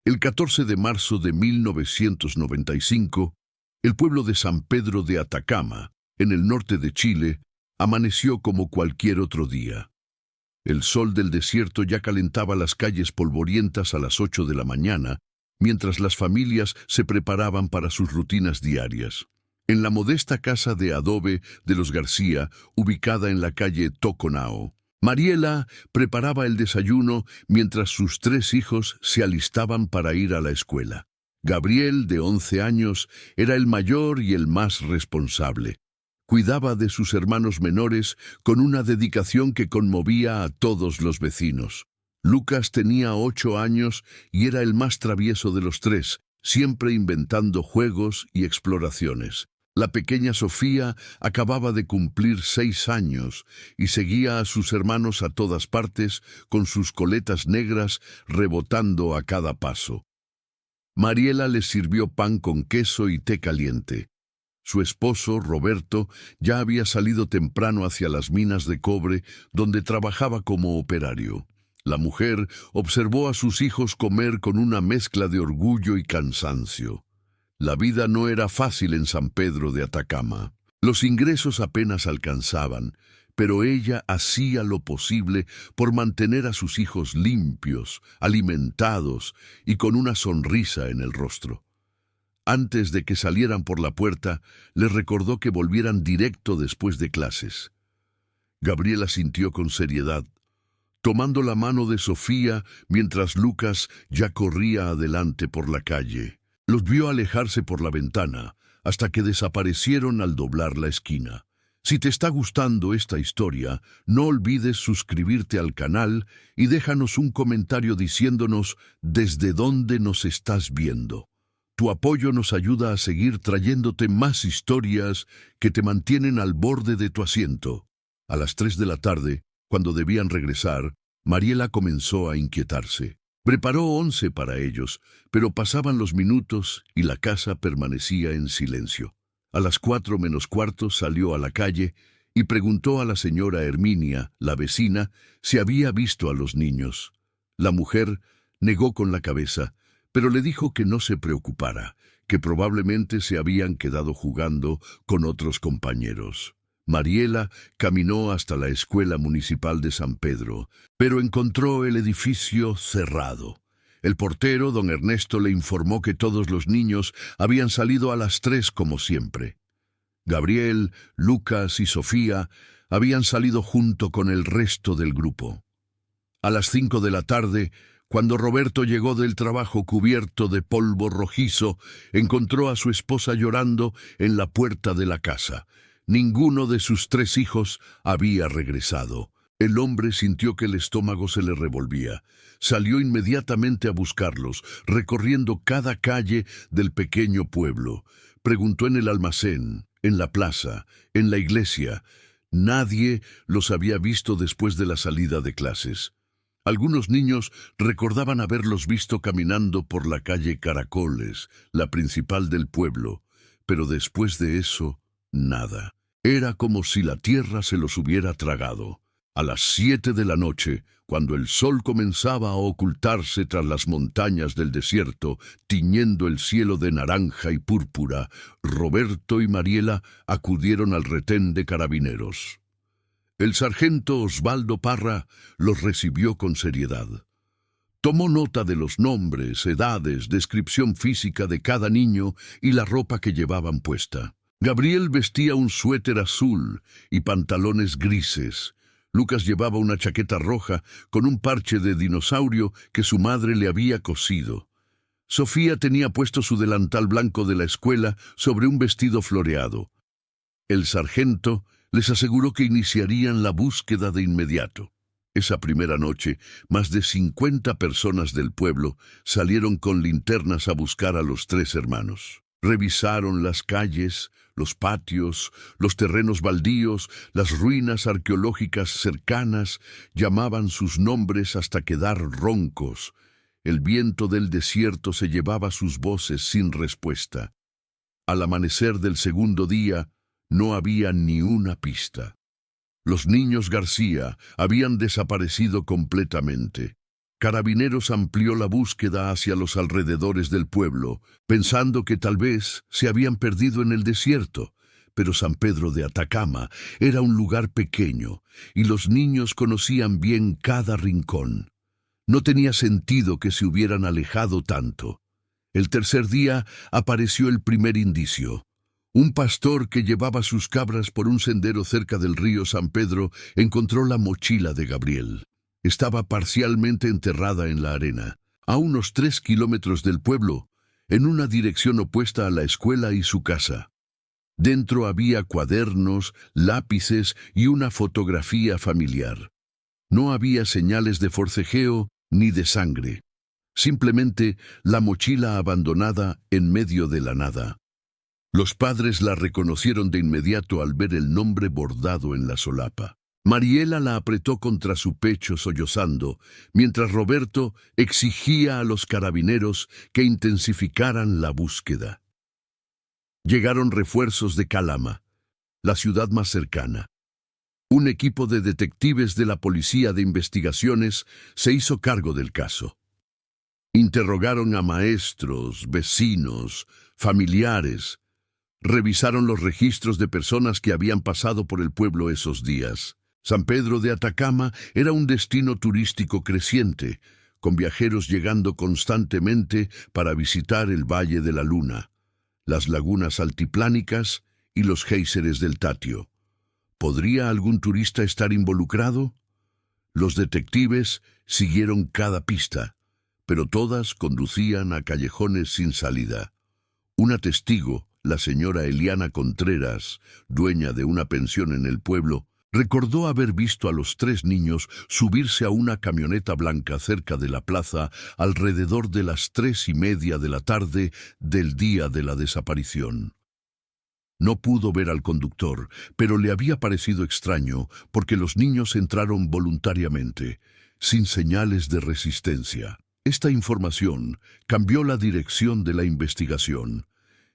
El 14 de marzo de 1995, el pueblo de San Pedro de Atacama, en el norte de Chile, amaneció como cualquier otro día. El sol del desierto ya calentaba las calles polvorientas a las 8 de la mañana, mientras las familias se preparaban para sus rutinas diarias. En la modesta casa de adobe de los García, ubicada en la calle Toconao, Mariela preparaba el desayuno mientras sus 3 hijos se alistaban para ir a la escuela. Gabriel, de 11 años, era el mayor y el más responsable. Cuidaba de sus hermanos menores con una dedicación que conmovía a todos los vecinos. Lucas tenía 8 años y era el más travieso de los 3, siempre inventando juegos y exploraciones. La pequeña Sofía acababa de cumplir 6 años y seguía a sus hermanos a todas partes con sus coletas negras rebotando a cada paso. Mariela les sirvió pan con queso y té caliente. Su esposo, Roberto, ya había salido temprano hacia las minas de cobre, donde trabajaba como operario. La mujer observó a sus hijos comer con una mezcla de orgullo y cansancio. La vida no era fácil en San Pedro de Atacama. Los ingresos apenas alcanzaban, pero ella hacía lo posible por mantener a sus hijos limpios, alimentados y con una sonrisa en el rostro. Antes de que salieran por la puerta, les recordó que volvieran directo después de clases. Gabriela sintió con seriedad, tomando la mano de Sofía mientras Lucas ya corría adelante por la calle. Los vio alejarse por la ventana, hasta que desaparecieron al doblar la esquina. Si te está gustando esta historia, no olvides suscribirte al canal y déjanos un comentario diciéndonos desde dónde nos estás viendo. Tu apoyo nos ayuda a seguir trayéndote más historias que te mantienen al borde de tu asiento. A las 3 de la tarde, cuando debían regresar, Mariela comenzó a inquietarse. Preparó 11 para ellos, pero pasaban los minutos y la casa permanecía en silencio. A las 4 menos cuarto salió a la calle y preguntó a la señora Herminia, la vecina, si había visto a los niños. La mujer negó con la cabeza, pero le dijo que no se preocupara, que probablemente se habían quedado jugando con otros compañeros. Mariela caminó hasta la escuela municipal de San Pedro, pero encontró el edificio cerrado. El portero, don Ernesto, le informó que todos los niños habían salido a las 3 como siempre. Gabriel, Lucas y Sofía habían salido junto con el resto del grupo. A las 5 de la tarde, cuando Roberto llegó del trabajo cubierto de polvo rojizo, encontró a su esposa llorando en la puerta de la casa. Ninguno de sus 3 hijos había regresado. El hombre sintió que el estómago se le revolvía. Salió inmediatamente a buscarlos, recorriendo cada calle del pequeño pueblo. Preguntó en el almacén, en la plaza, en la iglesia. Nadie los había visto después de la salida de clases. Algunos niños recordaban haberlos visto caminando por la calle Caracoles, la principal del pueblo, pero después de eso, nada. Era como si la tierra se los hubiera tragado. A las 7 de la noche, cuando el sol comenzaba a ocultarse tras las montañas del desierto, tiñendo el cielo de naranja y púrpura, Roberto y Mariela acudieron al retén de carabineros. El sargento Osvaldo Parra los recibió con seriedad. Tomó nota de los nombres, edades, descripción física de cada niño y la ropa que llevaban puesta. Gabriel vestía un suéter azul y pantalones grises. Lucas llevaba una chaqueta roja con un parche de dinosaurio que su madre le había cosido. Sofía tenía puesto su delantal blanco de la escuela sobre un vestido floreado. El sargento les aseguró que iniciarían la búsqueda de inmediato. Esa primera noche, más de 50 personas del pueblo salieron con linternas a buscar a los 3 hermanos. Revisaron las calles, los patios, los terrenos baldíos, las ruinas arqueológicas cercanas, llamaban sus nombres hasta quedar roncos. El viento del desierto se llevaba sus voces sin respuesta. Al amanecer del segundo día, no había ni una pista. Los niños García habían desaparecido completamente. Carabineros amplió la búsqueda hacia los alrededores del pueblo, pensando que tal vez se habían perdido en el desierto. Pero San Pedro de Atacama era un lugar pequeño, y los niños conocían bien cada rincón. No tenía sentido que se hubieran alejado tanto. El tercer día apareció el primer indicio. Un pastor que llevaba sus cabras por un sendero cerca del río San Pedro encontró la mochila de Gabriel. Estaba parcialmente enterrada en la arena, a unos 3 kilómetros del pueblo, en una dirección opuesta a la escuela y su casa. Dentro había cuadernos, lápices y una fotografía familiar. No había señales de forcejeo ni de sangre. Simplemente la mochila abandonada en medio de la nada. Los padres la reconocieron de inmediato al ver el nombre bordado en la solapa. Mariela la apretó contra su pecho sollozando, mientras Roberto exigía a los carabineros que intensificaran la búsqueda. Llegaron refuerzos de Calama, la ciudad más cercana. Un equipo de detectives de la Policía de Investigaciones se hizo cargo del caso. Interrogaron a maestros, vecinos, familiares. Revisaron los registros de personas que habían pasado por el pueblo esos días. San Pedro de Atacama era un destino turístico creciente, con viajeros llegando constantemente para visitar el Valle de la Luna, las lagunas altiplánicas y los géiseres del Tatio. ¿Podría algún turista estar involucrado? Los detectives siguieron cada pista, pero todas conducían a callejones sin salida. Una testigo, la señora Eliana Contreras, dueña de una pensión en el pueblo, recordó haber visto a los 3 niños subirse a una camioneta blanca cerca de la plaza alrededor de las 3:30 de la tarde del día de la desaparición. No pudo ver al conductor, pero le había parecido extraño porque los niños entraron voluntariamente, sin señales de resistencia. Esta información cambió la dirección de la investigación.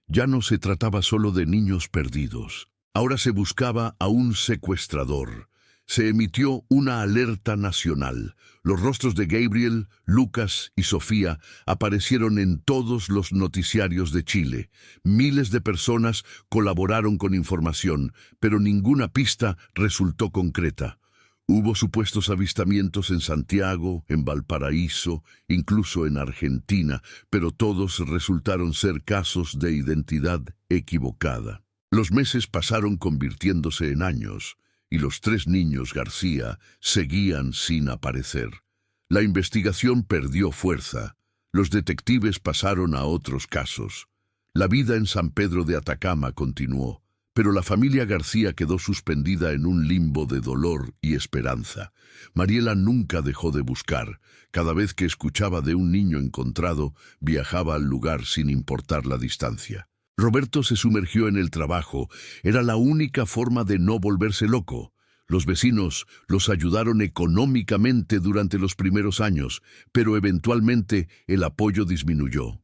Ya no se trataba solo de niños perdidos. Ahora se buscaba a un secuestrador. Se emitió una alerta nacional. Los rostros de Gabriel, Lucas y Sofía aparecieron en todos los noticiarios de Chile. Miles de personas colaboraron con información, pero ninguna pista resultó concreta. Hubo supuestos avistamientos en Santiago, en Valparaíso, incluso en Argentina, pero todos resultaron ser casos de identidad equivocada. Los meses pasaron convirtiéndose en años, y los 3 niños García seguían sin aparecer. La investigación perdió fuerza. Los detectives pasaron a otros casos. La vida en San Pedro de Atacama continuó, pero la familia García quedó suspendida en un limbo de dolor y esperanza. Mariela nunca dejó de buscar. Cada vez que escuchaba de un niño encontrado, viajaba al lugar sin importar la distancia. Roberto se sumergió en el trabajo. Era la única forma de no volverse loco. Los vecinos los ayudaron económicamente durante los primeros años, pero eventualmente el apoyo disminuyó.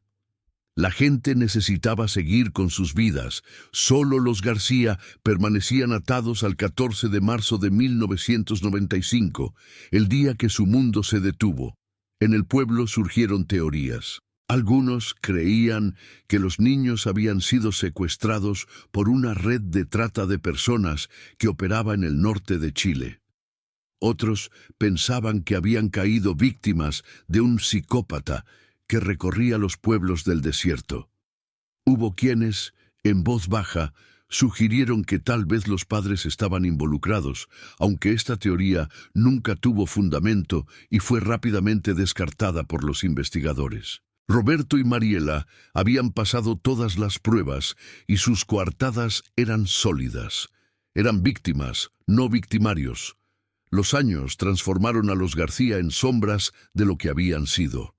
La gente necesitaba seguir con sus vidas. Solo los García permanecían atados al 14 de marzo de 1995, el día que su mundo se detuvo. En el pueblo surgieron teorías. Algunos creían que los niños habían sido secuestrados por una red de trata de personas que operaba en el norte de Chile. Otros pensaban que habían caído víctimas de un psicópata que recorría los pueblos del desierto. Hubo quienes, en voz baja, sugirieron que tal vez los padres estaban involucrados, aunque esta teoría nunca tuvo fundamento y fue rápidamente descartada por los investigadores. Roberto y Mariela habían pasado todas las pruebas y sus coartadas eran sólidas. Eran víctimas, no victimarios. Los años transformaron a los García en sombras de lo que habían sido.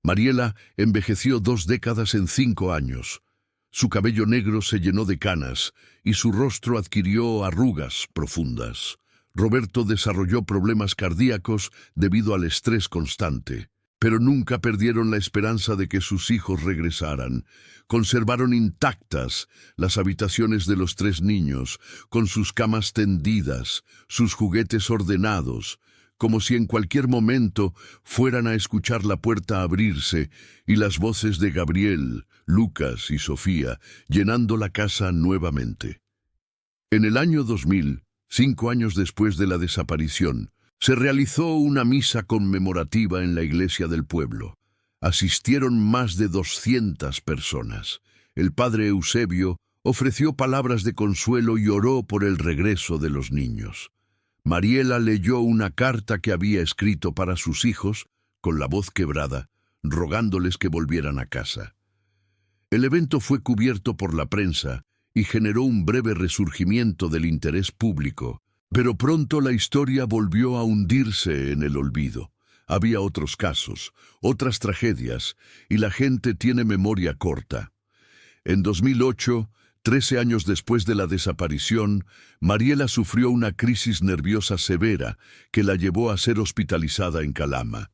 Mariela envejeció 2 décadas en 5 años. Su cabello negro se llenó de canas y su rostro adquirió arrugas profundas. Roberto desarrolló problemas cardíacos debido al estrés constante. Pero nunca perdieron la esperanza de que sus hijos regresaran. Conservaron intactas las habitaciones de los 3 niños, con sus camas tendidas, sus juguetes ordenados, como si en cualquier momento fueran a escuchar la puerta abrirse y las voces de Gabriel, Lucas y Sofía llenando la casa nuevamente. En el año 2000, 5 años después de la desaparición, se realizó una misa conmemorativa en la iglesia del pueblo. Asistieron más de 200 personas. El padre Eusebio ofreció palabras de consuelo y oró por el regreso de los niños. Mariela leyó una carta que había escrito para sus hijos, con la voz quebrada, rogándoles que volvieran a casa. El evento fue cubierto por la prensa y generó un breve resurgimiento del interés público, pero pronto la historia volvió a hundirse en el olvido. Había otros casos, otras tragedias, y la gente tiene memoria corta. En 2008, 13 años después de la desaparición, Mariela sufrió una crisis nerviosa severa que la llevó a ser hospitalizada en Calama.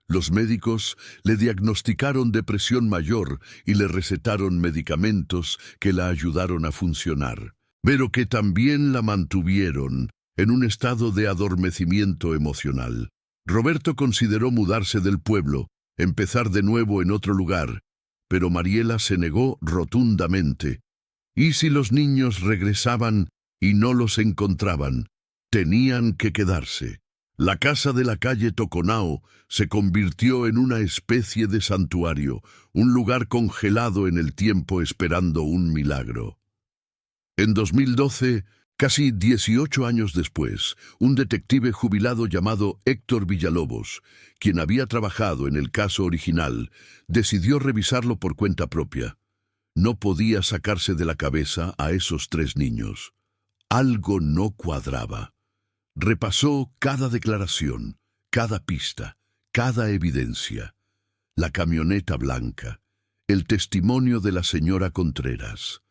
Los médicos le diagnosticaron depresión mayor y le recetaron medicamentos que la ayudaron a funcionar, pero que también la mantuvieron en un estado de adormecimiento emocional. Roberto consideró mudarse del pueblo, empezar de nuevo en otro lugar, pero Mariela se negó rotundamente. ¿Y si los niños regresaban y no los encontraban? Tenían que quedarse. La casa de la calle Toconao se convirtió en una especie de santuario, un lugar congelado en el tiempo esperando un milagro. En 2012, casi 18 años después, un detective jubilado llamado Héctor Villalobos, quien había trabajado en el caso original, decidió revisarlo por cuenta propia. No podía sacarse de la cabeza a esos 3 niños. Algo no cuadraba. Repasó cada declaración, cada pista, cada evidencia. La camioneta blanca, el testimonio de la señora Contreras.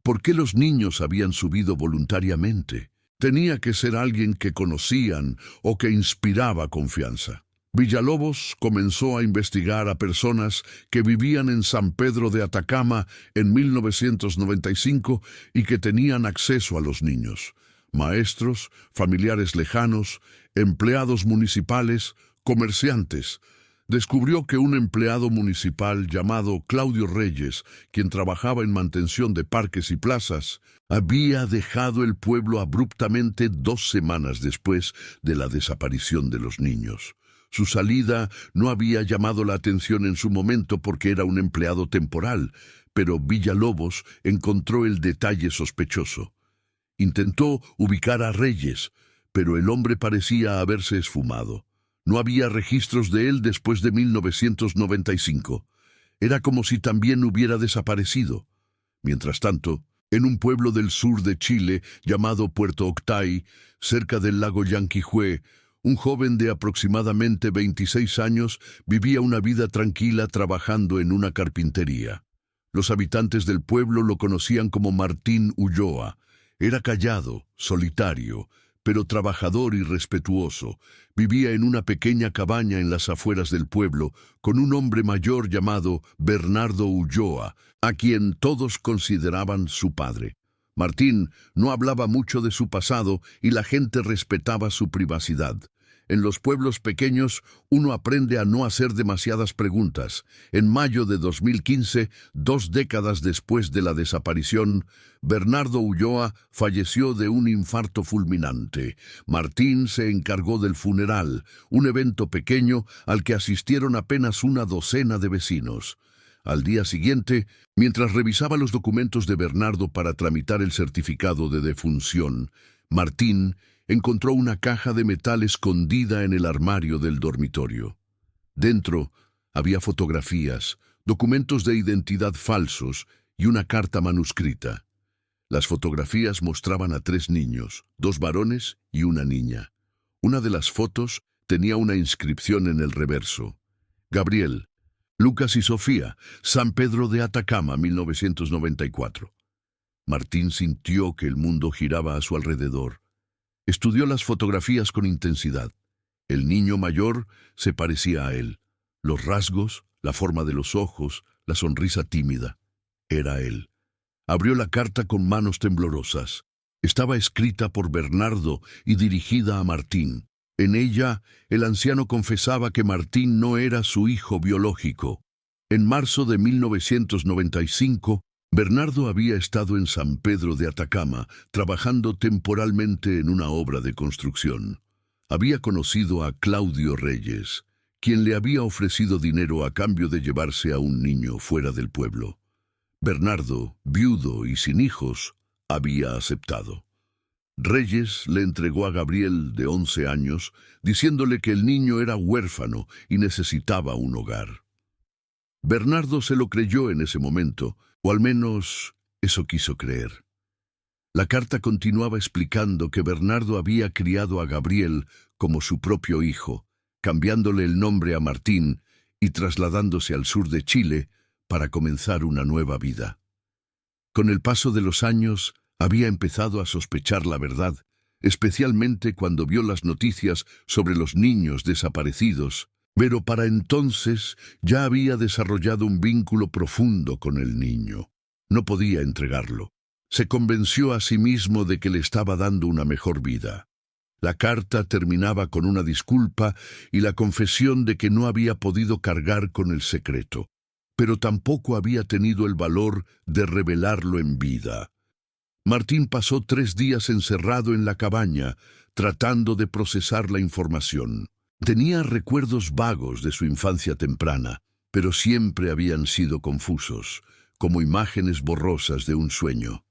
¿Por qué los niños habían subido voluntariamente? Tenía que ser alguien que conocían o que inspiraba confianza. Villalobos comenzó a investigar a personas que vivían en San Pedro de Atacama en 1995 y que tenían acceso a los niños. Maestros, familiares lejanos, empleados municipales, comerciantes. Descubrió que un empleado municipal llamado Claudio Reyes, quien trabajaba en mantención de parques y plazas, había dejado el pueblo abruptamente 2 semanas después de la desaparición de los niños. Su salida no había llamado la atención en su momento porque era un empleado temporal, pero Villalobos encontró el detalle sospechoso. Intentó ubicar a Reyes, pero el hombre parecía haberse esfumado. No había registros de él después de 1995. Era como si también hubiera desaparecido. Mientras tanto, en un pueblo del sur de Chile llamado Puerto Octay, cerca del lago Llanquihue, un joven de aproximadamente 26 años vivía una vida tranquila trabajando en una carpintería. Los habitantes del pueblo lo conocían como Martín Ulloa. Era callado, solitario, pero trabajador y respetuoso. Vivía en una pequeña cabaña en las afueras del pueblo con un hombre mayor llamado Bernardo Ulloa, a quien todos consideraban su padre. Martín no hablaba mucho de su pasado y la gente respetaba su privacidad. En los pueblos pequeños, uno aprende a no hacer demasiadas preguntas. En mayo de 2015, 2 décadas después de la desaparición, Bernardo Ulloa falleció de un infarto fulminante. Martín se encargó del funeral, un evento pequeño al que asistieron apenas una docena de vecinos. Al día siguiente, mientras revisaba los documentos de Bernardo para tramitar el certificado de defunción, Martín encontró una caja de metal escondida en el armario del dormitorio. Dentro había fotografías, documentos de identidad falsos y una carta manuscrita. Las fotografías mostraban a 3 niños, 2 varones y una niña. Una de las fotos tenía una inscripción en el reverso: Gabriel, Lucas y Sofía, San Pedro de Atacama, 1994. Martín sintió que el mundo giraba a su alrededor. Estudió las fotografías con intensidad. El niño mayor se parecía a él. Los rasgos, la forma de los ojos, la sonrisa tímida. Era él. Abrió la carta con manos temblorosas. Estaba escrita por Bernardo y dirigida a Martín. En ella, el anciano confesaba que Martín no era su hijo biológico. En marzo de 1995, Bernardo había estado en San Pedro de Atacama, trabajando temporalmente en una obra de construcción. Había conocido a Claudio Reyes, quien le había ofrecido dinero a cambio de llevarse a un niño fuera del pueblo. Bernardo, viudo y sin hijos, había aceptado. Reyes le entregó a Gabriel, de 11 años, diciéndole que el niño era huérfano y necesitaba un hogar. Bernardo se lo creyó en ese momento, o al menos eso quiso creer. La carta continuaba explicando que Bernardo había criado a Gabriel como su propio hijo, cambiándole el nombre a Martín y trasladándose al sur de Chile para comenzar una nueva vida. Con el paso de los años, había empezado a sospechar la verdad, especialmente cuando vio las noticias sobre los niños desaparecidos, pero para entonces ya había desarrollado un vínculo profundo con el niño. No podía entregarlo. Se convenció a sí mismo de que le estaba dando una mejor vida. La carta terminaba con una disculpa y la confesión de que no había podido cargar con el secreto, pero tampoco había tenido el valor de revelarlo en vida. Martín pasó 3 días encerrado en la cabaña, tratando de procesar la información. Tenía recuerdos vagos de su infancia temprana, pero siempre habían sido confusos, como imágenes borrosas de un sueño.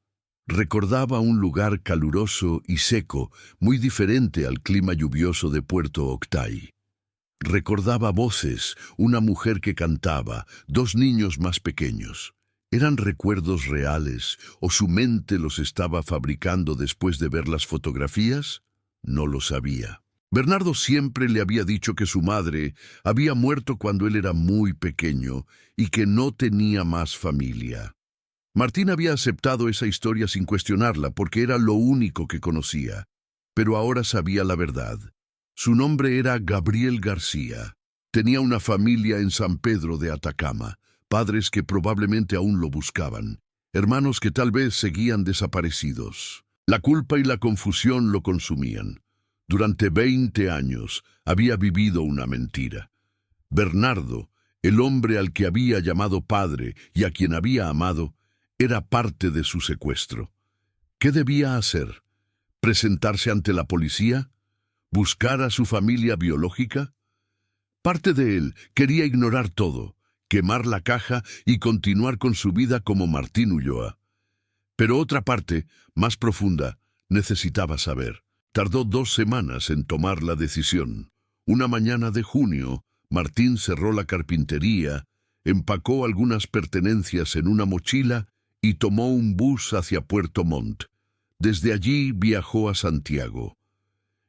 Recordaba un lugar caluroso y seco, muy diferente al clima lluvioso de Puerto Octay. Recordaba voces, una mujer que cantaba, 2 niños más pequeños. ¿Eran recuerdos reales o su mente los estaba fabricando después de ver las fotografías? No lo sabía. Bernardo siempre le había dicho que su madre había muerto cuando él era muy pequeño y que no tenía más familia. Martín había aceptado esa historia sin cuestionarla porque era lo único que conocía, pero ahora sabía la verdad. Su nombre era Gabriel García. Tenía una familia en San Pedro de Atacama, padres que probablemente aún lo buscaban, hermanos que tal vez seguían desaparecidos. La culpa y la confusión lo consumían. Durante 20 años había vivido una mentira. Bernardo, el hombre al que había llamado padre y a quien había amado, era parte de su secuestro. ¿Qué debía hacer? ¿Presentarse ante la policía? ¿Buscar a su familia biológica? Parte de él quería ignorar todo, quemar la caja y continuar con su vida como Martín Ulloa. Pero otra parte, más profunda, necesitaba saber. Tardó 2 semanas en tomar la decisión. Una mañana de junio, Martín cerró la carpintería, empacó algunas pertenencias en una mochila y tomó un bus hacia Puerto Montt. Desde allí viajó a Santiago.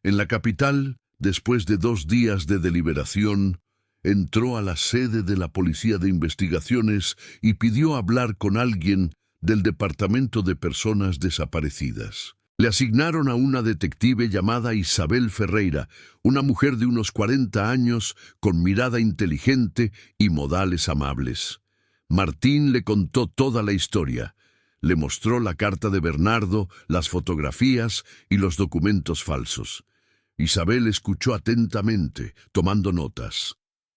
En la capital, después de 2 días de deliberación, entró a la sede de la Policía de Investigaciones y pidió hablar con alguien del Departamento de Personas Desaparecidas. Le asignaron a una detective llamada Isabel Ferreira, una mujer de unos 40 años, con mirada inteligente y modales amables. Martín le contó toda la historia. Le mostró la carta de Bernardo, las fotografías y los documentos falsos. Isabel escuchó atentamente, tomando notas.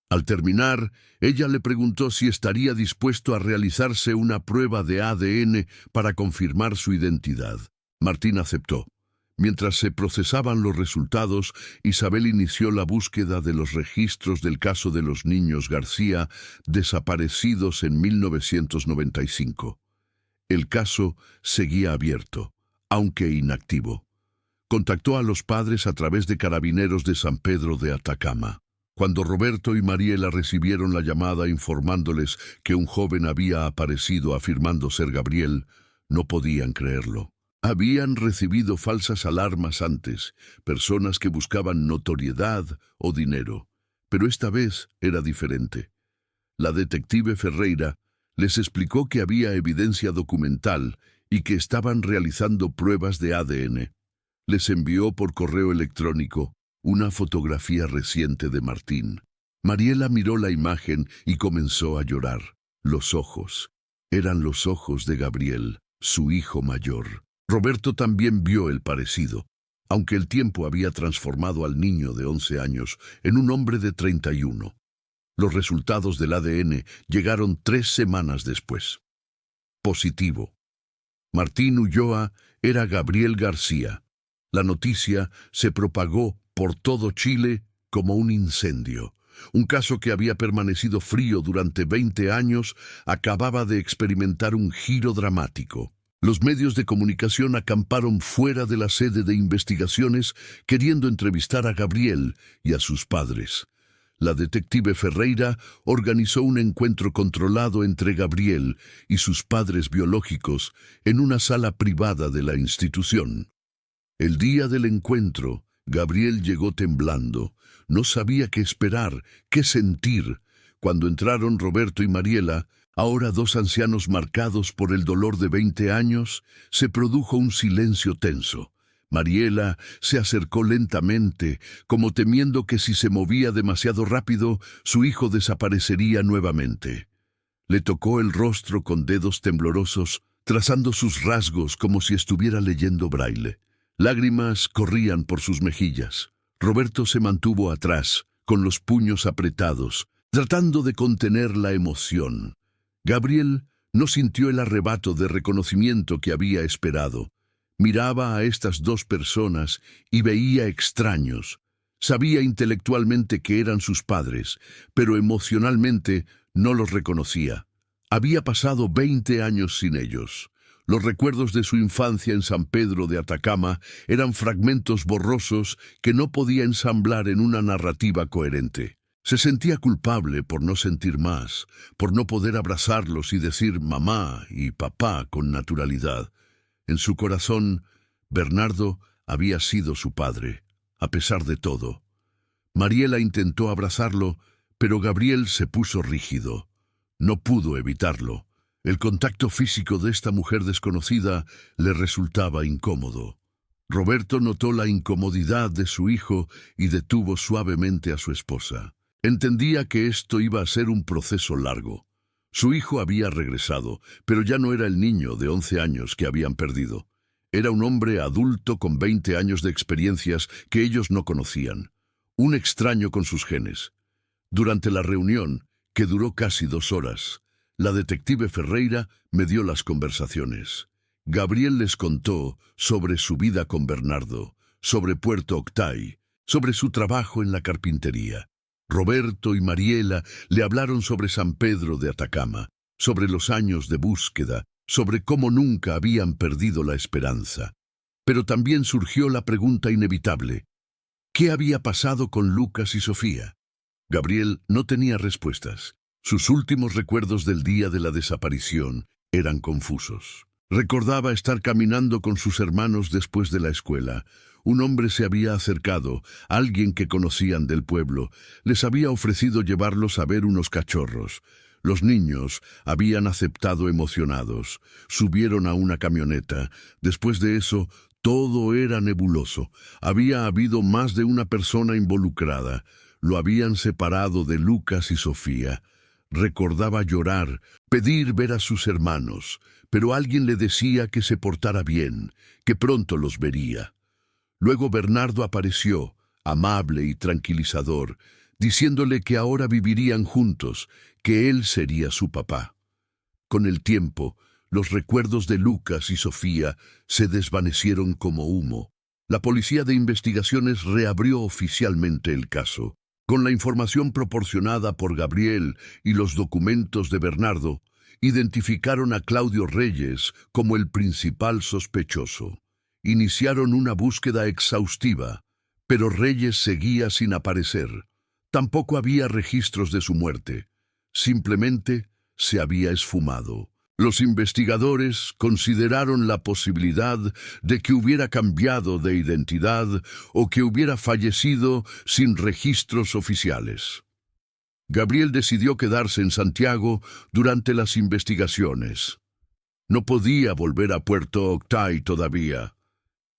Al terminar, ella le preguntó si estaría dispuesto a realizarse una prueba de ADN para confirmar su identidad. Martín aceptó. Mientras se procesaban los resultados, Isabel inició la búsqueda de los registros del caso de los niños García, desaparecidos en 1995. El caso seguía abierto, aunque inactivo. Contactó a los padres a través de Carabineros de San Pedro de Atacama. Cuando Roberto y Mariela recibieron la llamada informándoles que un joven había aparecido afirmando ser Gabriel, no podían creerlo. Habían recibido falsas alarmas antes, personas que buscaban notoriedad o dinero, pero esta vez era diferente. La detective Ferreira les explicó que había evidencia documental y que estaban realizando pruebas de ADN. Les envió por correo electrónico una fotografía reciente de Martín. Mariela miró la imagen y comenzó a llorar. Los ojos eran los ojos de Gabriel, su hijo mayor. Roberto también vio el parecido. aunque el tiempo había transformado al niño de 11 años en un hombre de 31. Los resultados del ADN llegaron 3 semanas después. Positivo. Martín Ulloa era Gabriel García. La noticia se propagó por todo Chile como un incendio. Un caso que había permanecido frío durante 20 años acababa de experimentar un giro dramático. Los medios de comunicación acamparon fuera de la sede de investigaciones queriendo entrevistar a Gabriel y a sus padres. La detective Ferreira organizó un encuentro controlado entre Gabriel y sus padres biológicos en una sala privada de la institución. El día del encuentro, Gabriel llegó temblando. No sabía qué esperar, qué sentir. Cuando entraron Roberto y Mariela, ahora 2 ancianos marcados por el dolor de 20 años, se produjo un silencio tenso. Mariela se acercó lentamente, como temiendo que si se movía demasiado rápido, su hijo desaparecería nuevamente. Le tocó el rostro con dedos temblorosos, trazando sus rasgos como si estuviera leyendo braille. Lágrimas corrían por sus mejillas. Roberto se mantuvo atrás, con los puños apretados, tratando de contener la emoción. Gabriel no sintió el arrebato de reconocimiento que había esperado. Miraba a estas 2 personas y veía extraños. Sabía intelectualmente que eran sus padres, pero emocionalmente no los reconocía. Había pasado 20 años sin ellos. Los recuerdos de su infancia en San Pedro de Atacama eran fragmentos borrosos que no podía ensamblar en una narrativa coherente. Se sentía culpable por no sentir más, por no poder abrazarlos y decir mamá y papá con naturalidad. En su corazón, Bernardo había sido su padre, a pesar de todo. Mariela intentó abrazarlo, pero Gabriel se puso rígido. No pudo evitarlo. El contacto físico de esta mujer desconocida le resultaba incómodo. Roberto notó la incomodidad de su hijo y detuvo suavemente a su esposa. Entendía que esto iba a ser un proceso largo. Su hijo había regresado, pero ya no era el niño de 11 años que habían perdido. Era un hombre adulto con 20 años de experiencias que ellos no conocían. Un extraño con sus genes. Durante la reunión, que duró casi 2 horas, la detective Ferreira medió las conversaciones. Gabriel les contó sobre su vida con Bernardo, sobre Puerto Octay, sobre su trabajo en la carpintería. Roberto y Mariela le hablaron sobre San Pedro de Atacama, sobre los años de búsqueda, sobre cómo nunca habían perdido la esperanza. Pero también surgió la pregunta inevitable: ¿qué había pasado con Lucas y Sofía? Gabriel no tenía respuestas. Sus últimos recuerdos del día de la desaparición eran confusos. Recordaba estar caminando con sus hermanos después de la escuela. Un hombre se había acercado, alguien que conocían del pueblo. Les había ofrecido llevarlos a ver unos cachorros. Los niños habían aceptado emocionados. Subieron a una camioneta. Después de eso, todo era nebuloso. Había habido más de una persona involucrada. Lo habían separado de Lucas y Sofía. Recordaba llorar, pedir ver a sus hermanos, pero alguien le decía que se portara bien, que pronto los vería. Luego Bernardo apareció, amable y tranquilizador, diciéndole que ahora vivirían juntos, que él sería su papá. Con el tiempo, los recuerdos de Lucas y Sofía se desvanecieron como humo. La policía de investigaciones reabrió oficialmente el caso. Con la información proporcionada por Gabriel y los documentos de Bernardo, identificaron a Claudio Reyes como el principal sospechoso. Iniciaron una búsqueda exhaustiva, pero Reyes seguía sin aparecer. Tampoco había registros de su muerte. Simplemente se había esfumado. Los investigadores consideraron la posibilidad de que hubiera cambiado de identidad o que hubiera fallecido sin registros oficiales. Gabriel decidió quedarse en Santiago durante las investigaciones. No podía volver a Puerto Octay todavía.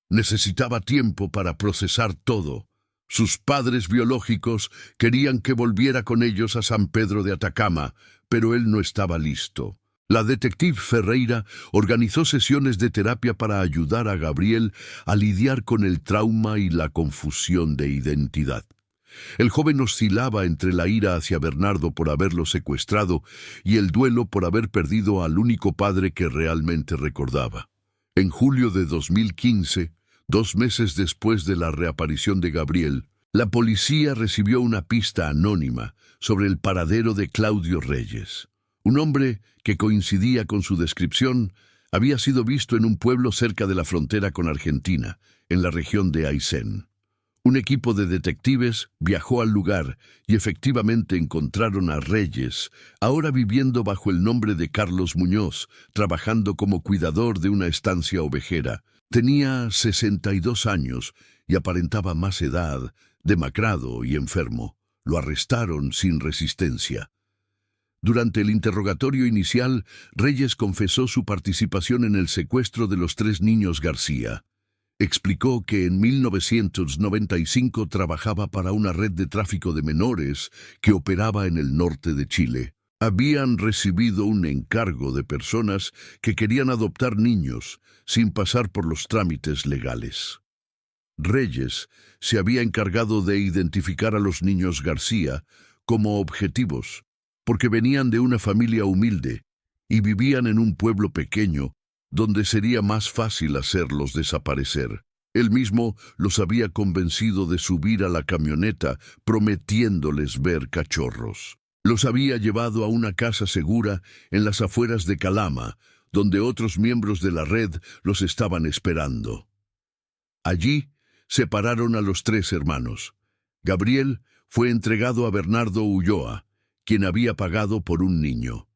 Necesitaba tiempo para procesar todo. Sus padres biológicos querían que volviera con ellos a San Pedro de Atacama, pero él no estaba listo. La detective Ferreira organizó sesiones de terapia para ayudar a Gabriel a lidiar con el trauma y la confusión de identidad. El joven oscilaba entre la ira hacia Bernardo por haberlo secuestrado y el duelo por haber perdido al único padre que realmente recordaba. En julio de 2015, 2 meses después de la reaparición de Gabriel, la policía recibió una pista anónima sobre el paradero de Claudio Reyes. Un hombre que coincidía con su descripción había sido visto en un pueblo cerca de la frontera con Argentina, en la región de Aysén. Un equipo de detectives viajó al lugar y efectivamente encontraron a Reyes, ahora viviendo bajo el nombre de Carlos Muñoz, trabajando como cuidador de una estancia ovejera. Tenía 62 años y aparentaba más edad, demacrado y enfermo. Lo arrestaron sin resistencia. Durante el interrogatorio inicial, Reyes confesó su participación en el secuestro de los 3 niños García. Explicó que en 1995 trabajaba para una red de tráfico de menores que operaba en el norte de Chile. Habían recibido un encargo de personas que querían adoptar niños sin pasar por los trámites legales. Reyes se había encargado de identificar a los niños García como objetivos, porque venían de una familia humilde y vivían en un pueblo pequeño donde sería más fácil hacerlos desaparecer. Él mismo los había convencido de subir a la camioneta, prometiéndoles ver cachorros. Los había llevado a una casa segura en las afueras de Calama, donde otros miembros de la red los estaban esperando. Allí separaron a los 3 hermanos. Gabriel fue entregado a Bernardo Ulloa, quien había pagado por un niño.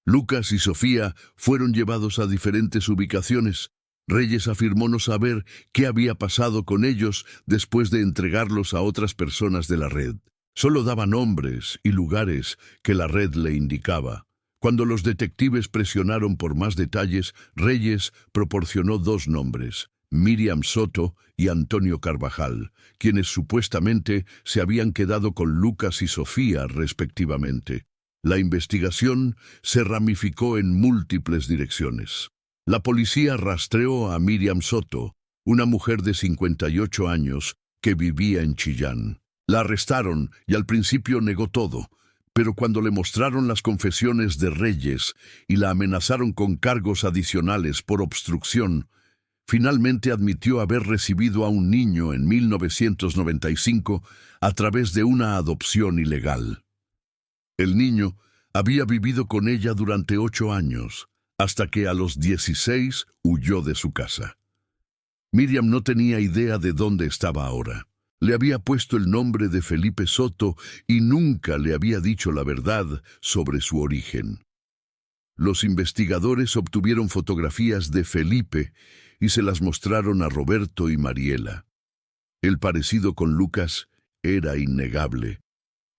Lucas y Sofía fueron llevados a diferentes ubicaciones. Reyes afirmó no saber qué había pasado con ellos después de entregarlos a otras personas de la red. Solo daba nombres y lugares que la red le indicaba. Cuando los detectives presionaron por más detalles, Reyes proporcionó 2 nombres, Miriam Soto y Antonio Carvajal, quienes supuestamente se habían quedado con Lucas y Sofía respectivamente. La investigación se ramificó en múltiples direcciones. La policía rastreó a Miriam Soto, una mujer de 58 años que vivía en Chillán. La arrestaron y al principio negó todo, pero cuando le mostraron las confesiones de Reyes y la amenazaron con cargos adicionales por obstrucción, finalmente admitió haber recibido a un niño en 1995 a través de una adopción ilegal. El niño había vivido con ella durante 8 años, hasta que a los 16 huyó de su casa. Miriam no tenía idea de dónde estaba ahora. Le había puesto el nombre de Felipe Soto y nunca le había dicho la verdad sobre su origen. Los investigadores obtuvieron fotografías de Felipe y se las mostraron a Roberto y Mariela. El parecido con Lucas era innegable.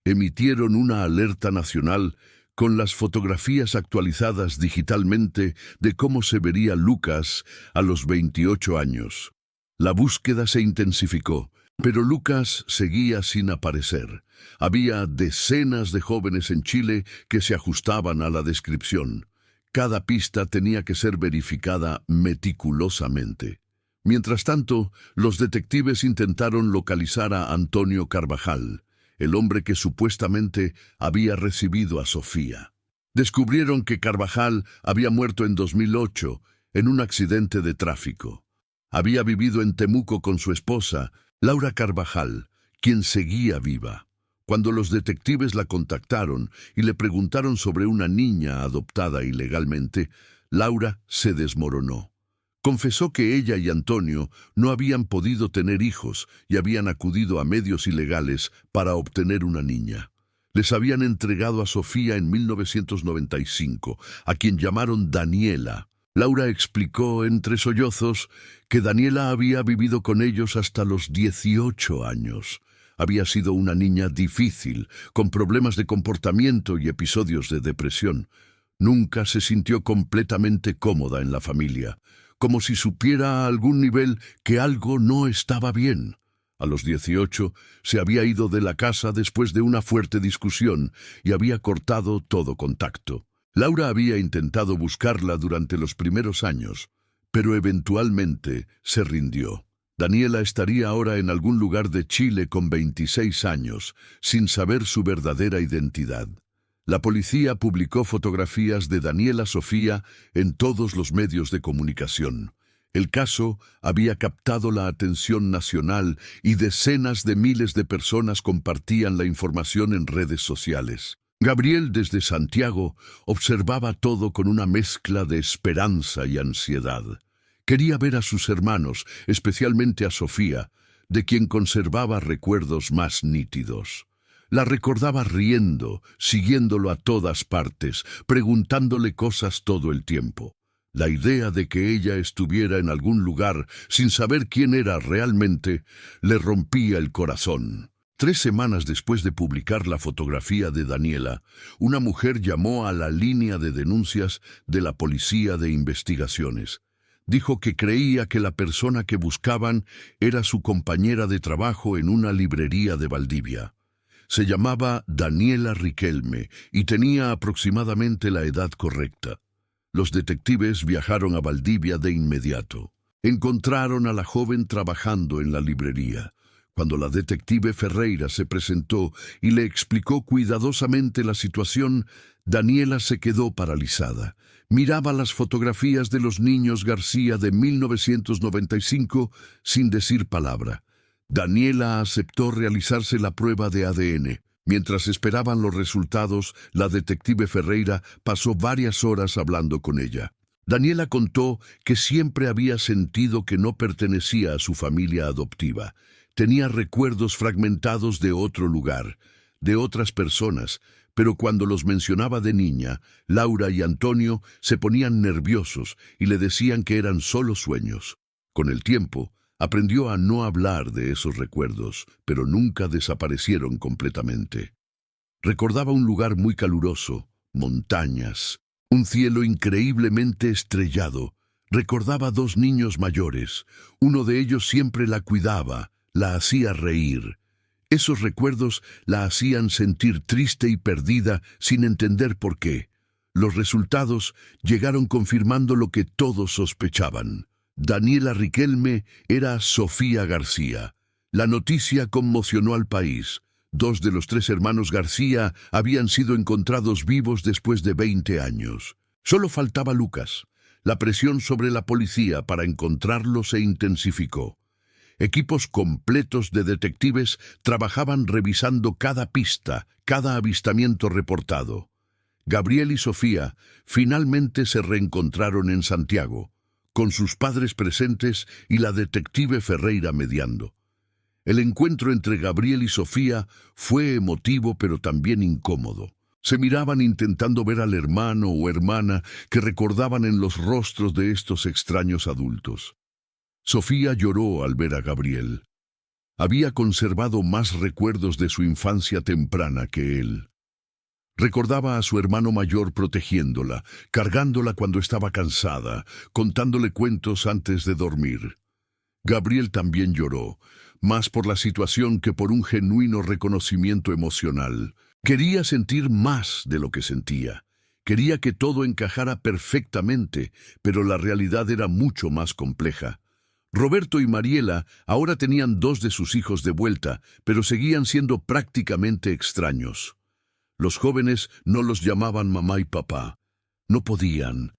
Emitieron una alerta nacional con las fotografías actualizadas digitalmente de cómo se vería Lucas a los 28 años. La búsqueda se intensificó, pero Lucas seguía sin aparecer. Había decenas de jóvenes en Chile que se ajustaban a la descripción. Cada pista tenía que ser verificada meticulosamente. Mientras tanto, los detectives intentaron localizar a Antonio Carvajal, el hombre que supuestamente había recibido a Sofía. Descubrieron que Carvajal había muerto en 2008 en un accidente de tráfico. Había vivido en Temuco con su esposa, Laura Carvajal, quien seguía viva. Cuando los detectives la contactaron y le preguntaron sobre una niña adoptada ilegalmente, Laura se desmoronó. Confesó que ella y Antonio no habían podido tener hijos y habían acudido a medios ilegales para obtener una niña. Les habían entregado a Sofía en 1995, a quien llamaron Daniela. Laura explicó entre sollozos que Daniela había vivido con ellos hasta los 18 años. Había sido una niña difícil, con problemas de comportamiento y episodios de depresión. Nunca se sintió completamente cómoda en la familia, como si supiera a algún nivel que algo no estaba bien. A los 18 se había ido de la casa después de una fuerte discusión y había cortado todo contacto. Laura había intentado buscarla durante los primeros años, pero eventualmente se rindió. Daniela estaría ahora en algún lugar de Chile con 26 años, sin saber su verdadera identidad. La policía publicó fotografías de Daniela Sofía en todos los medios de comunicación. El caso había captado la atención nacional y decenas de miles de personas compartían la información en redes sociales. Gabriel, desde Santiago, observaba todo con una mezcla de esperanza y ansiedad. Quería ver a sus hermanos, especialmente a Sofía, de quien conservaba recuerdos más nítidos. La recordaba riendo, siguiéndolo a todas partes, preguntándole cosas todo el tiempo. La idea de que ella estuviera en algún lugar sin saber quién era realmente le rompía el corazón. 3 semanas después de publicar la fotografía de Daniela, una mujer llamó a la línea de denuncias de la Policía de Investigaciones. Dijo que creía que la persona que buscaban era su compañera de trabajo en una librería de Valdivia. Se llamaba Daniela Riquelme y tenía aproximadamente la edad correcta. Los detectives viajaron a Valdivia de inmediato. Encontraron a la joven trabajando en la librería. Cuando la detective Ferreira se presentó y le explicó cuidadosamente la situación, Daniela se quedó paralizada. Miraba las fotografías de los niños García de 1995 sin decir palabra. Daniela aceptó realizarse la prueba de ADN. Mientras esperaban los resultados, la detective Ferreira pasó varias horas hablando con ella. Daniela contó que siempre había sentido que no pertenecía a su familia adoptiva. Tenía recuerdos fragmentados de otro lugar, de otras personas, pero cuando los mencionaba de niña, Laura y Antonio se ponían nerviosos y le decían que eran solo sueños. Con el tiempo, aprendió a no hablar de esos recuerdos, pero nunca desaparecieron completamente. Recordaba un lugar muy caluroso, montañas, un cielo increíblemente estrellado. Recordaba 2 niños mayores. Uno de ellos siempre la cuidaba, la hacía reír. Esos recuerdos la hacían sentir triste y perdida sin entender por qué. Los resultados llegaron confirmando lo que todos sospechaban. Daniela Riquelme era Sofía García. La noticia conmocionó al país. 2 de los 3 hermanos García habían sido encontrados vivos después de 20 años. Solo faltaba Lucas. La presión sobre la policía para encontrarlo se intensificó. Equipos completos de detectives trabajaban revisando cada pista, cada avistamiento reportado. Gabriel y Sofía finalmente se reencontraron en Santiago, con sus padres presentes y la detective Ferreira mediando. El encuentro entre Gabriel y Sofía fue emotivo pero también incómodo. Se miraban intentando ver al hermano o hermana que recordaban en los rostros de estos extraños adultos. Sofía lloró al ver a Gabriel. Había conservado más recuerdos de su infancia temprana que él. Recordaba a su hermano mayor protegiéndola, cargándola cuando estaba cansada, contándole cuentos antes de dormir. Gabriel también lloró, más por la situación que por un genuino reconocimiento emocional. Quería sentir más de lo que sentía. Quería que todo encajara perfectamente, pero la realidad era mucho más compleja. Roberto y Mariela ahora tenían 2 de sus hijos de vuelta, pero seguían siendo prácticamente extraños. Los jóvenes no los llamaban mamá y papá. No podían.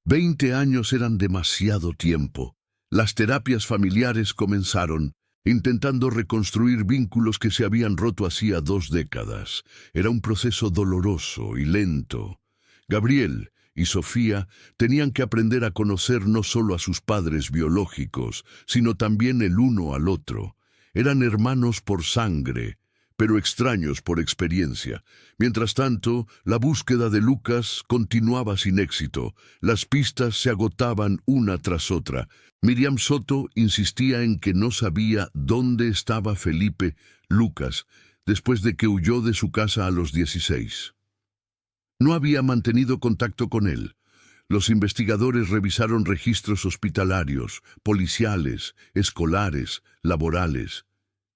20 años eran demasiado tiempo. Las terapias familiares comenzaron, intentando reconstruir vínculos que se habían roto hacía 2 décadas. Era un proceso doloroso y lento. Gabriel y Sofía tenían que aprender a conocer no solo a sus padres biológicos, sino también el uno al otro. Eran hermanos por sangre, pero extraños por experiencia. Mientras tanto, la búsqueda de Lucas continuaba sin éxito. Las pistas se agotaban una tras otra. Miriam Soto insistía en que no sabía dónde estaba Felipe Lucas después de que huyó de su casa a los 16. No había mantenido contacto con él. Los investigadores revisaron registros hospitalarios, policiales, escolares, laborales.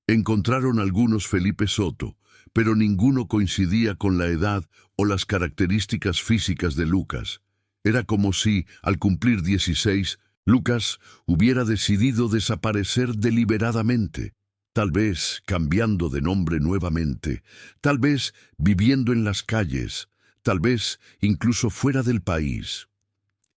Encontraron algunos Felipe Soto, pero ninguno coincidía con la edad o las características físicas de Lucas. Era como si, al cumplir 16, Lucas hubiera decidido desaparecer deliberadamente, tal vez cambiando de nombre nuevamente, tal vez viviendo en las calles, tal vez incluso fuera del país.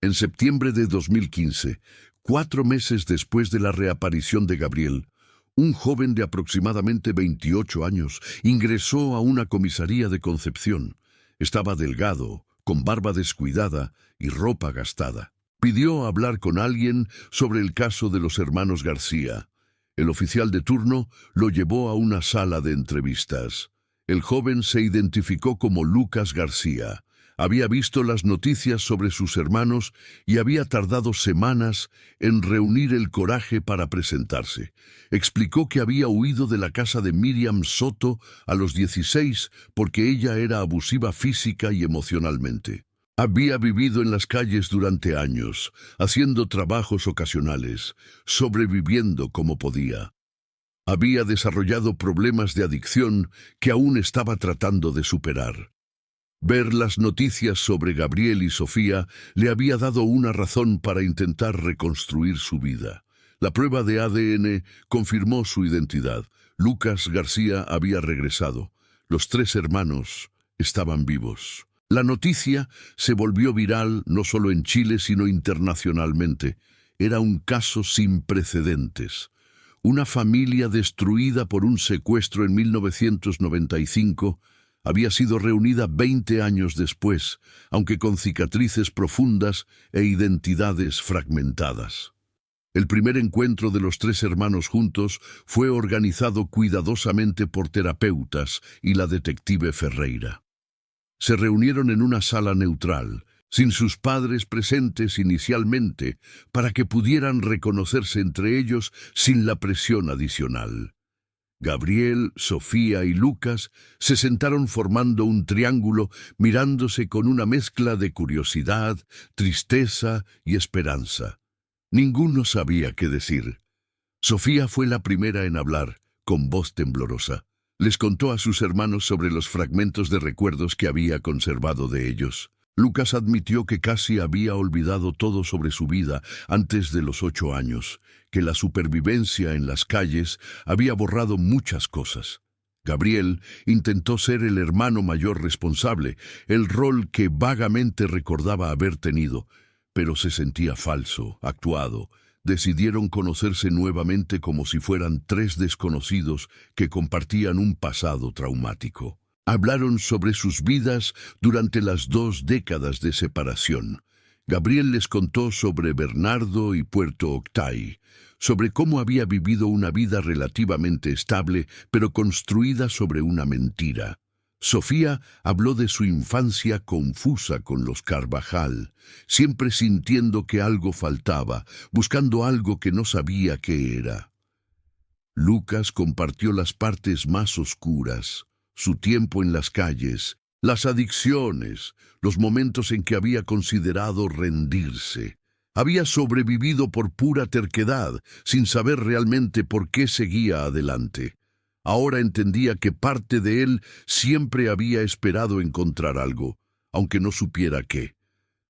En septiembre de 2015, 4 meses después de la reaparición de Gabriel, un joven de aproximadamente 28 años ingresó a una comisaría de Concepción. Estaba delgado, con barba descuidada y ropa gastada. Pidió hablar con alguien sobre el caso de los hermanos García. El oficial de turno lo llevó a una sala de entrevistas. El joven se identificó como Lucas García. Había visto las noticias sobre sus hermanos y había tardado semanas en reunir el coraje para presentarse. Explicó que había huido de la casa de Miriam Soto a los 16 porque ella era abusiva física y emocionalmente. Había vivido en las calles durante años, haciendo trabajos ocasionales, sobreviviendo como podía. Había desarrollado problemas de adicción que aún estaba tratando de superar. Ver las noticias sobre Gabriel y Sofía le había dado una razón para intentar reconstruir su vida. La prueba de ADN confirmó su identidad. Lucas García había regresado. Los 3 hermanos estaban vivos. La noticia se volvió viral no solo en Chile, sino internacionalmente. Era un caso sin precedentes. Una familia destruida por un secuestro en 1995 había sido reunida 20 años después, aunque con cicatrices profundas e identidades fragmentadas. El primer encuentro de los 3 hermanos juntos fue organizado cuidadosamente por terapeutas y la detective Ferreira. Se reunieron en una sala neutral, sin sus padres presentes inicialmente, para que pudieran reconocerse entre ellos sin la presión adicional. Gabriel, Sofía y Lucas se sentaron formando un triángulo, mirándose con una mezcla de curiosidad, tristeza y esperanza. Ninguno sabía qué decir. Sofía fue la primera en hablar, con voz temblorosa. Les contó a sus hermanos sobre los fragmentos de recuerdos que había conservado de ellos. Lucas admitió que casi había olvidado todo sobre su vida antes de los 8 años, que la supervivencia en las calles había borrado muchas cosas. Gabriel intentó ser el hermano mayor responsable, el rol que vagamente recordaba haber tenido, pero se sentía falso, actuado. Decidieron conocerse nuevamente como si fueran 3 desconocidos que compartían un pasado traumático. Hablaron sobre sus vidas durante las 2 décadas de separación. Gabriel les contó sobre Bernardo y Puerto Octay, sobre cómo había vivido una vida relativamente estable, pero construida sobre una mentira. Sofía habló de su infancia confusa con los Carvajal, siempre sintiendo que algo faltaba, buscando algo que no sabía qué era. Lucas compartió las partes más oscuras, su tiempo en las calles, las adicciones, los momentos en que había considerado rendirse. Había sobrevivido por pura terquedad, sin saber realmente por qué seguía adelante. Ahora entendía que parte de él siempre había esperado encontrar algo, aunque no supiera qué.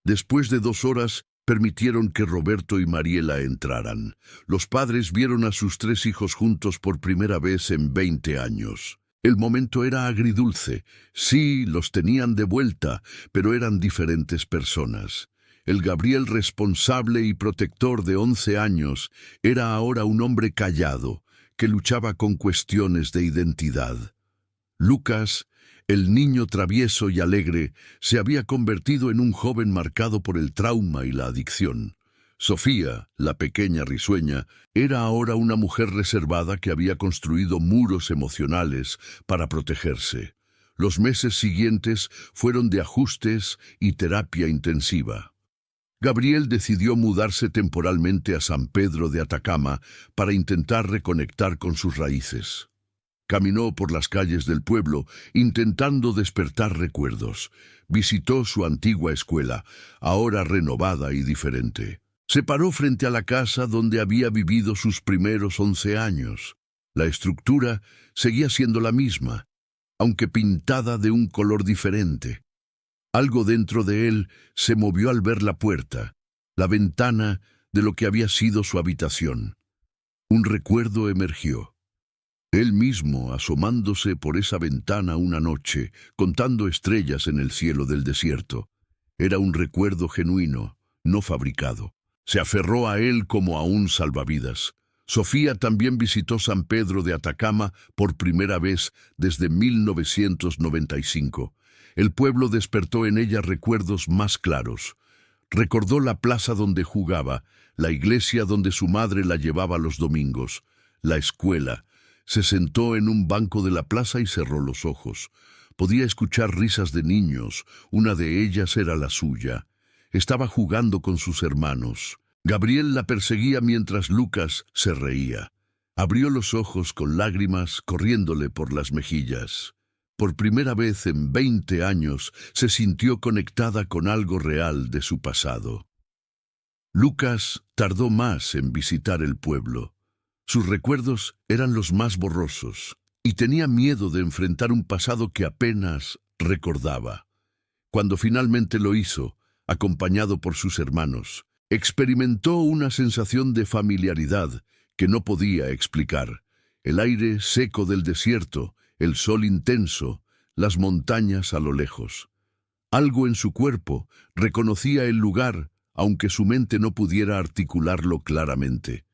Después de 2 horas, permitieron que Roberto y Mariela entraran. Los padres vieron a sus 3 hijos juntos por primera vez en 20 años. El momento era agridulce. Sí, los tenían de vuelta, pero eran diferentes personas. El Gabriel responsable y protector de 11 años era ahora un hombre callado, que luchaba con cuestiones de identidad. Lucas, el niño travieso y alegre, se había convertido en un joven marcado por el trauma y la adicción. Sofía, la pequeña risueña, era ahora una mujer reservada que había construido muros emocionales para protegerse. Los meses siguientes fueron de ajustes y terapia intensiva. Gabriel decidió mudarse temporalmente a San Pedro de Atacama para intentar reconectar con sus raíces. Caminó por las calles del pueblo, intentando despertar recuerdos. Visitó su antigua escuela, ahora renovada y diferente. Se paró frente a la casa donde había vivido sus primeros 11 años. La estructura seguía siendo la misma. aunque pintada de un color diferente. Algo dentro de él se movió al ver la puerta, la ventana de lo que había sido su habitación. Un recuerdo emergió. Él mismo asomándose por esa ventana una noche, contando estrellas en el cielo del desierto. Era un recuerdo genuino, no fabricado. Se aferró a él como a un salvavidas. Sofía también visitó San Pedro de Atacama por primera vez desde 1995. El pueblo despertó en ella recuerdos más claros. Recordó la plaza donde jugaba, la iglesia donde su madre la llevaba los domingos, la escuela. Se sentó en un banco de la plaza y cerró los ojos. Podía escuchar risas de niños, una de ellas era la suya. Estaba jugando con sus hermanos. Gabriel la perseguía mientras Lucas se reía. Abrió los ojos con lágrimas corriéndole por las mejillas. Por primera vez en 20 años se sintió conectada con algo real de su pasado. Lucas tardó más en visitar el pueblo. Sus recuerdos eran los más borrosos y tenía miedo de enfrentar un pasado que apenas recordaba. Cuando finalmente lo hizo, acompañado por sus hermanos, experimentó una sensación de familiaridad que no podía explicar. El aire seco del desierto, el sol intenso, las montañas a lo lejos. Algo en su cuerpo reconocía el lugar, aunque su mente no pudiera articularlo claramente.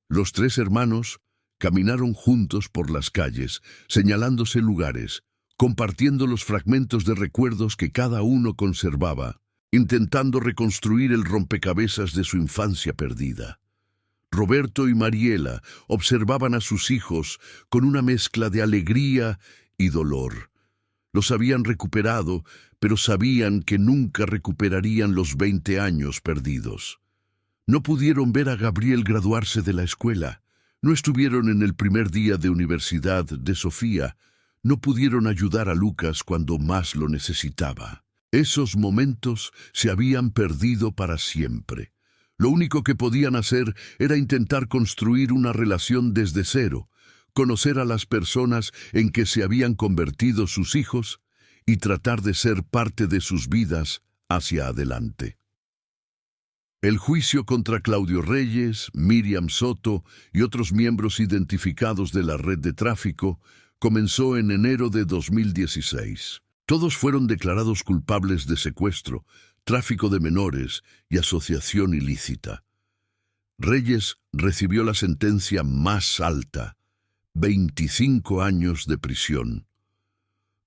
Los tres hermanos caminaron juntos por las calles, señalándose lugares, compartiendo los fragmentos de recuerdos que cada uno conservaba, intentando reconstruir el rompecabezas de su infancia perdida. Roberto y Mariela observaban a sus hijos con una mezcla de alegría y dolor. Los habían recuperado, pero sabían que nunca recuperarían los 20 años perdidos. No pudieron ver a Gabriel graduarse de la escuela. No estuvieron en el primer día de universidad de Sofía. No pudieron ayudar a Lucas cuando más lo necesitaba. Esos momentos se habían perdido para siempre. Lo único que podían hacer era intentar construir una relación desde cero, conocer a las personas en que se habían convertido sus hijos y tratar de ser parte de sus vidas hacia adelante. El juicio contra Claudio Reyes, Miriam Soto y otros miembros identificados de la red de tráfico comenzó en enero de 2016. Todos fueron declarados culpables de secuestro, tráfico de menores y asociación ilícita. Reyes recibió la sentencia más alta, 25 años de prisión.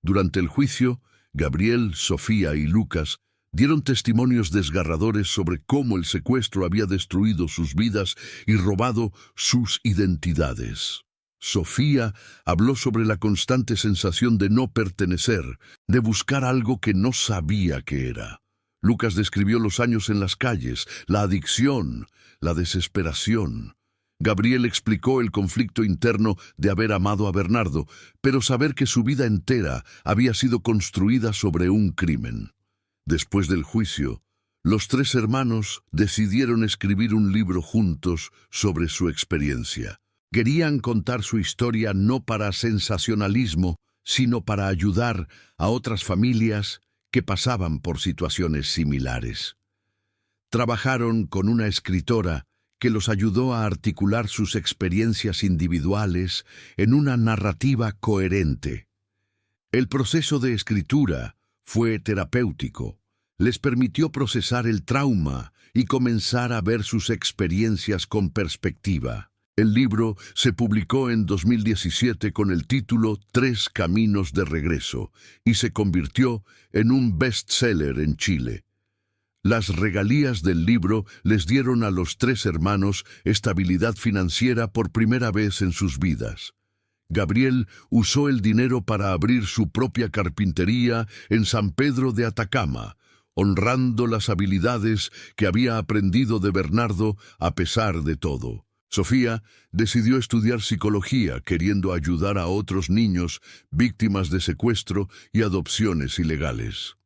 Durante el juicio, Gabriel, Sofía y Lucas dieron testimonios desgarradores sobre cómo el secuestro había destruido sus vidas y robado sus identidades. Sofía habló sobre la constante sensación de no pertenecer, de buscar algo que no sabía qué era. Lucas describió los años en las calles, la adicción, la desesperación. Gabriel explicó el conflicto interno de haber amado a Bernardo, pero saber que su vida entera había sido construida sobre un crimen. Después del juicio, los tres hermanos decidieron escribir un libro juntos sobre su experiencia. Querían contar su historia no para sensacionalismo, sino para ayudar a otras familias que pasaban por situaciones similares. Trabajaron con una escritora que los ayudó a articular sus experiencias individuales en una narrativa coherente. El proceso de escritura fue terapéutico. Les permitió procesar el trauma y comenzar a ver sus experiencias con perspectiva. El libro se publicó en 2017 con el título Tres Caminos de Regreso y se convirtió en un bestseller en Chile. Las regalías del libro les dieron a los tres hermanos estabilidad financiera por primera vez en sus vidas. Gabriel usó el dinero para abrir su propia carpintería en San Pedro de Atacama, honrando las habilidades que había aprendido de Bernardo a pesar de todo. Sofía decidió estudiar psicología, queriendo ayudar a otros niños víctimas de secuestro y adopciones ilegales.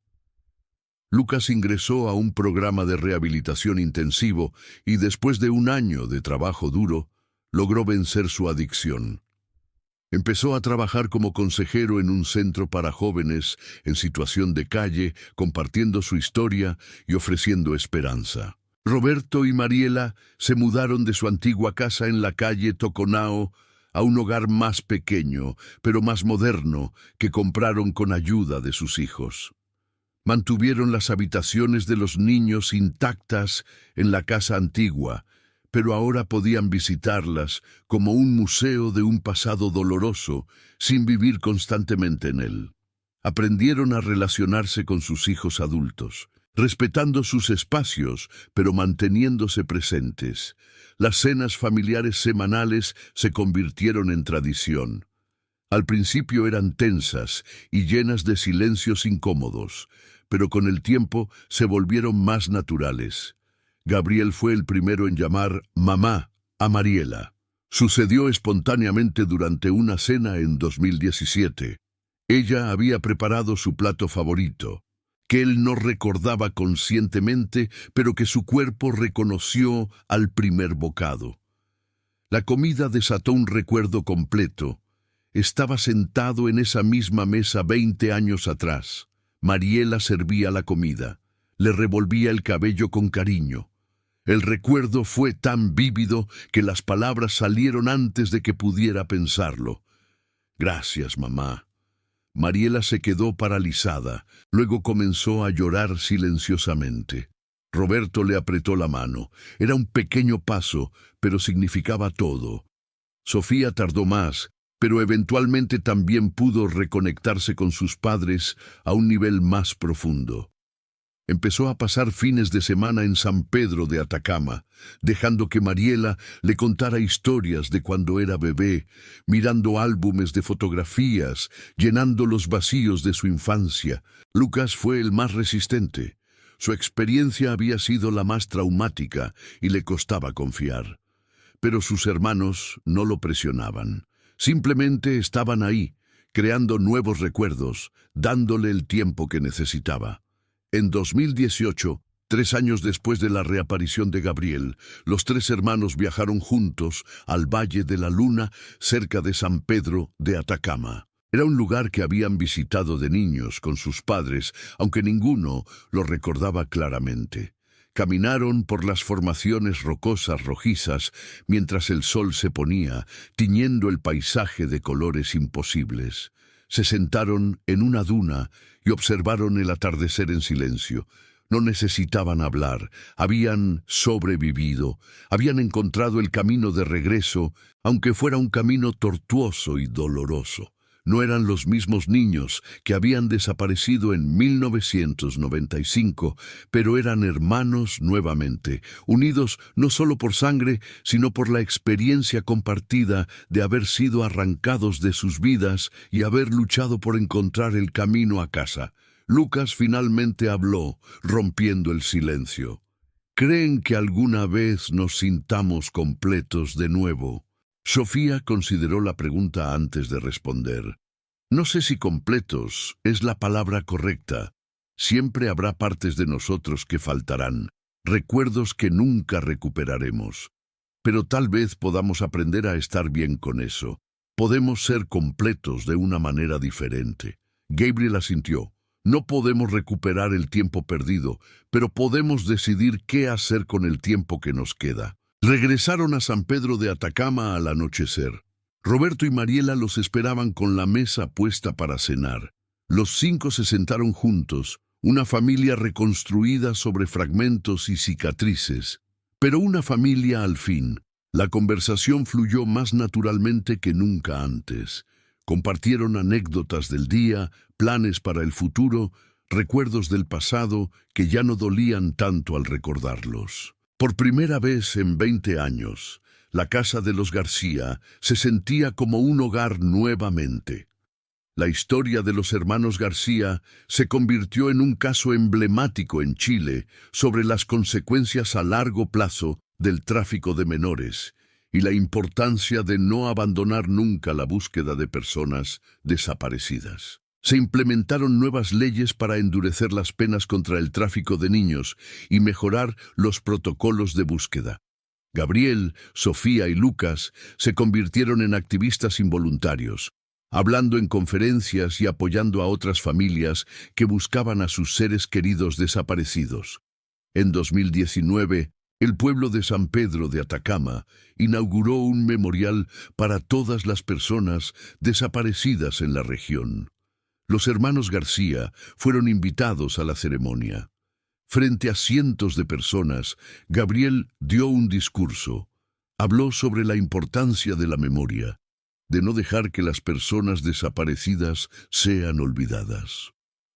Lucas ingresó a un programa de rehabilitación intensivo y después de un año de trabajo duro, logró vencer su adicción. Empezó a trabajar como consejero en un centro para jóvenes en situación de calle, compartiendo su historia y ofreciendo esperanza. Roberto y Mariela se mudaron de su antigua casa en la calle Toconao a un hogar más pequeño, pero más moderno, que compraron con ayuda de sus hijos. Mantuvieron las habitaciones de los niños intactas en la casa antigua, pero ahora podían visitarlas como un museo de un pasado doloroso, sin vivir constantemente en él. Aprendieron a relacionarse con sus hijos adultos, respetando sus espacios, pero manteniéndose presentes. Las cenas familiares semanales se convirtieron en tradición. Al principio eran tensas y llenas de silencios incómodos, pero con el tiempo se volvieron más naturales. Gabriel fue el primero en llamar mamá a Mariela. Sucedió espontáneamente durante una cena en 2017. Ella había preparado su plato favorito, que él no recordaba conscientemente, pero que su cuerpo reconoció al primer bocado. La comida desató un recuerdo completo. Estaba sentado en esa misma mesa 20 años atrás. Mariela servía la comida. Le revolvía el cabello con cariño. El recuerdo fue tan vívido que las palabras salieron antes de que pudiera pensarlo. Gracias, mamá. Mariela se quedó paralizada. Luego comenzó a llorar silenciosamente. Roberto le apretó la mano. Era un pequeño paso, pero significaba todo. Sofía tardó más, pero eventualmente también pudo reconectarse con sus padres a un nivel más profundo. Empezó a pasar fines de semana en San Pedro de Atacama, dejando que Mariela le contara historias de cuando era bebé, mirando álbumes de fotografías, llenando los vacíos de su infancia. Lucas fue el más resistente. Su experiencia había sido la más traumática y le costaba confiar. Pero sus hermanos no lo presionaban. Simplemente estaban ahí, creando nuevos recuerdos, dándole el tiempo que necesitaba. En 2018, 3 años después de la reaparición de Gabriel, los 3 hermanos viajaron juntos al Valle de la Luna, cerca de San Pedro de Atacama. Era un lugar que habían visitado de niños con sus padres, aunque ninguno lo recordaba claramente. Caminaron por las formaciones rocosas rojizas mientras el sol se ponía, tiñendo el paisaje de colores imposibles. Se sentaron en una duna y observaron el atardecer en silencio. No necesitaban hablar, habían sobrevivido, habían encontrado el camino de regreso, aunque fuera un camino tortuoso y doloroso. No eran los mismos niños que habían desaparecido en 1995, pero eran hermanos nuevamente, unidos no solo por sangre, sino por la experiencia compartida de haber sido arrancados de sus vidas y haber luchado por encontrar el camino a casa. Lucas finalmente habló, rompiendo el silencio. ¿Creen que alguna vez nos sintamos completos de nuevo? Sofía consideró la pregunta antes de responder. No sé si completos es la palabra correcta. Siempre habrá partes de nosotros que faltarán, recuerdos que nunca recuperaremos. Pero tal vez podamos aprender a estar bien con eso. Podemos ser completos de una manera diferente. Gabriel asintió. No podemos recuperar el tiempo perdido, pero podemos decidir qué hacer con el tiempo que nos queda. Regresaron a San Pedro de Atacama al anochecer. Roberto y Mariela los esperaban con la mesa puesta para cenar. Los 5 se sentaron juntos, una familia reconstruida sobre fragmentos y cicatrices, pero una familia al fin. La conversación fluyó más naturalmente que nunca antes. Compartieron anécdotas del día, planes para el futuro, recuerdos del pasado que ya no dolían tanto al recordarlos. Por primera vez en 20 años, la casa de los García se sentía como un hogar nuevamente. La historia de los hermanos García se convirtió en un caso emblemático en Chile sobre las consecuencias a largo plazo del tráfico de menores y la importancia de no abandonar nunca la búsqueda de personas desaparecidas. Se implementaron nuevas leyes para endurecer las penas contra el tráfico de niños y mejorar los protocolos de búsqueda. Gabriel, Sofía y Lucas se convirtieron en activistas involuntarios, hablando en conferencias y apoyando a otras familias que buscaban a sus seres queridos desaparecidos. En 2019, el pueblo de San Pedro de Atacama inauguró un memorial para todas las personas desaparecidas en la región. Los hermanos García fueron invitados a la ceremonia. Frente a cientos de personas, Gabriel dio un discurso. Habló sobre la importancia de la memoria, de no dejar que las personas desaparecidas sean olvidadas.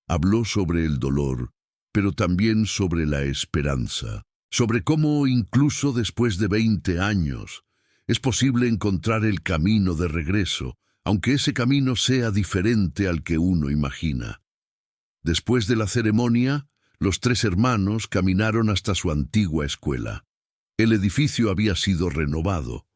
Habló sobre el dolor, pero también sobre la esperanza, sobre cómo incluso después de 20 años es posible encontrar el camino de regreso, aunque ese camino sea diferente al que uno imagina. Después de la ceremonia, los tres hermanos caminaron hasta su antigua escuela. El edificio había sido renovado,